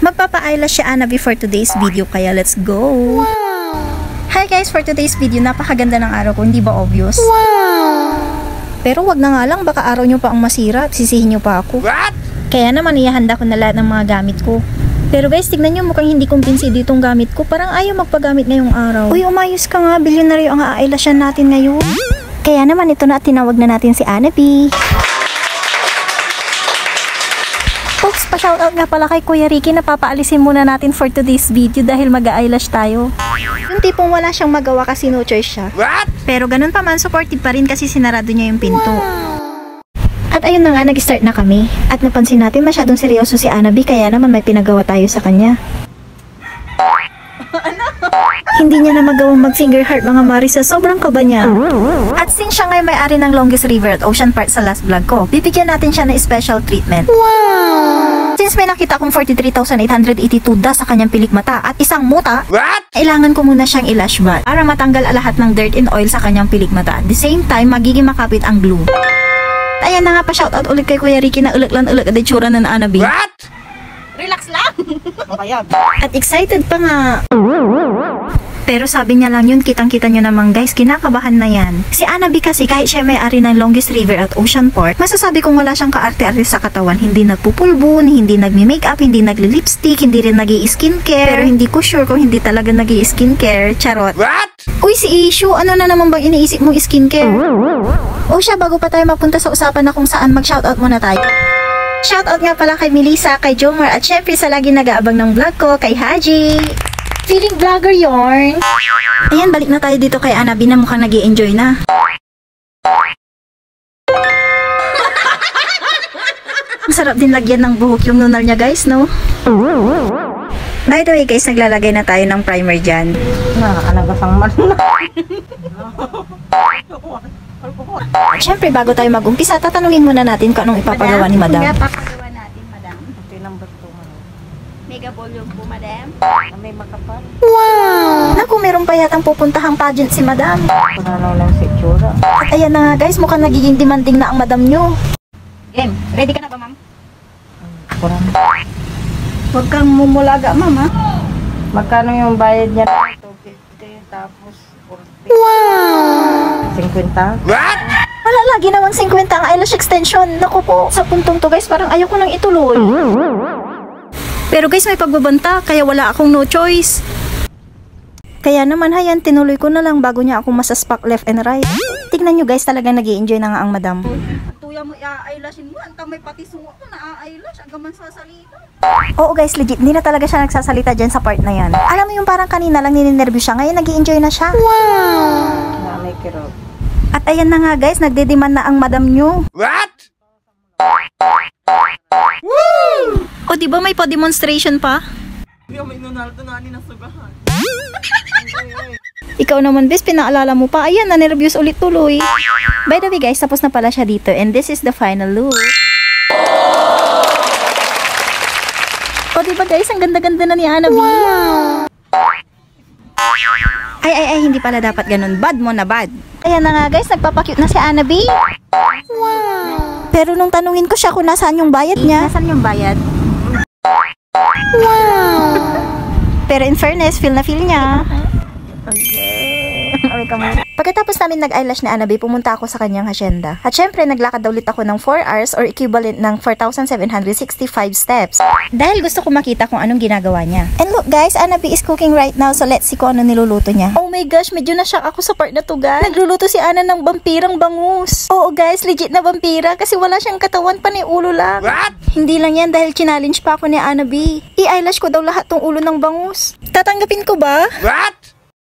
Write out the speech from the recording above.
Magpapa-eyelash si Anabi for today's video, kaya let's go! Wow! Hi guys, for today's video, napakaganda ng araw ko, hindi ba obvious? Wow! Pero wag na nga lang, baka araw nyo pa ang masira at sisihin nyo pa ako. What? Kaya naman ihahanda ko na lahat ng mga gamit ko. Pero guys, tignan nyo, mukhang hindi kumbinsido itong gamit ko. Parang ayaw magpagamit ngayong araw. Uy, umayos ka nga, bilyonaryo ang a-eyelashan natin ngayon. Kaya naman ito na at tinawag na natin si Anabi. Folks, pa-shoutout nga pala kay Kuya Ricky na papaalisin muna natin for today's video dahil mag-eyelash tayo. Yung tipong wala siyang magawa kasi no choice siya. What? Pero ganun pa man, supportive pa rin kasi sinarado niya yung pinto. Wow. At ayun na nga, nag-start na kami. At napansin natin masyadong seryoso si Anabi kaya naman may pinagawa tayo sa kanya. Hindi niya na magawang mag-finger heart mga Mari sa sobrang kaba niya. At since siya ngayon may-ari ng longest river at ocean part sa last vlog ko, bibigyan natin siya ng special treatment. Wow! Since may nakita akong 43,882 da sa kanyang pilik mata at isang muta, kailangan ko muna siyang i-lash bath para matanggal lahat ng dirt and oil sa kanyang pilik mata. At the same time, magiging makapit ang glue. At ayan na nga pa, shoutout ulit kay Kuya Ricky na ulit at itsura na Anabi. What? Relax lang! At excited pa nga. Pero sabi niya lang yun, kitang-kita nyo naman guys, kinakabahan na yan. Si Anabi kasi kahit siya may-ari ng longest river at ocean port, masasabi kong wala siyang kaarte-arte sa katawan. Hindi nagpupulbon, hindi nagmi-makeup, hindi nagli-lipstick, hindi rin nag-i-skincare. Pero hindi ko sure kung hindi talaga nag-i-skincare. Charot. What? Uy, si Ishu, ano na naman bang iniisip mong skincare? O siya, bago pa tayo mapunta sa usapan na kung saan, mag-shoutout muna tayo. Shoutout nga pala kay Melissa, kay Jomar, at syempre sa lagi nag-aabang ng vlog ko, kay Haji. Feeling vlogger yarn. Ayan, balik na tayo dito kay Anabi na mukhang nag-i-enjoy na. Masarap din lagyan ng buhok yung nunal niya guys, no? By the way guys, naglalagay na tayo ng primer dyan. Nakakalagasang man na. Siyempre, bago tayo mag-umpisa, tatanungin muna natin kung anong ipapagawa ni Madam. Ipapagawa natin, Madam. Ito ng bato. Mega volume po, Madam. May makapal. Wow! Naku, meron pa yatang pupuntahang pageant si Madam. Ano lang si Chura. At ayan na nga guys, mukhang nagiging demanding na ang Madam nyo. Game, ready ka na ba, Ma'am? Kurang. Huwag kang mumulaga, Ma'am, ha? Magkano yung bayad niya? 250 tapos 40. Wow! 50? What? Wala, lagi naman 50 ang eyelash extension. Naku po, sa puntong to guys, parang ayaw ko nang ituloy. Pero guys, may pagbabanta, kaya wala akong no choice. Kaya naman, hayan, tinuloy ko na lang bago niya ako masaspak left and right. Tignan nyo guys, talagang nag-i-enjoy na nga ang Madam. Tuya mo i-eyelashin mo, anta may pati suwa ko na eyelash, agaman sasalita. Oo guys, legit, hindi na talaga siya nagsasalita dyan sa part na yan. Alam mo yung parang kanina lang ninenervyo siya, ngayon nag-i-enjoy na siya. Wow! Na may kirot. At ayan na nga guys, nagde-demand na ang Madam nyo. What? Woo! O diba may pa-demonstration pa? May nunaldo na ni nasugahan. Ikaw naman bes, pinaalala mo pa. Ayan, na-nervous ulit tuloy. By the way guys, tapos na pala siya dito. And this is the final look. O diba guys, ang ganda-ganda na ni Anabi. Wow! Ay, hindi pala dapat ganun. Bad mo na bad. Ayan na nga guys, nagpapakute na si Anabi. Wow! Pero nung tanungin ko siya kung nasaan yung bayad niya. Nasaan yung bayad? Wow! Pero in fairness, feel na feel niya. Pagkatapos namin nag-eyelash ni Anabi, pumunta ako sa kanyang hacienda. At syempre, naglakad daw ulit ako ng 4 hours or equivalent ng 4,765 steps. Dahil gusto ko makita kung anong ginagawa niya. And look guys, Anabi is cooking right now, so let's see kung ano niluluto niya. Oh my gosh, medyo na-shock ako sa part na to guys. Nagluluto si Ana ng vampirang bangus. Oo guys, legit na vampira kasi wala siyang katawan, pa ni ulo lang. What? Hindi lang yan dahil challenge pa ako ni Anabi. I-eyelash ko daw lahat tong ulo ng bangus. Tatanggapin ko ba? What?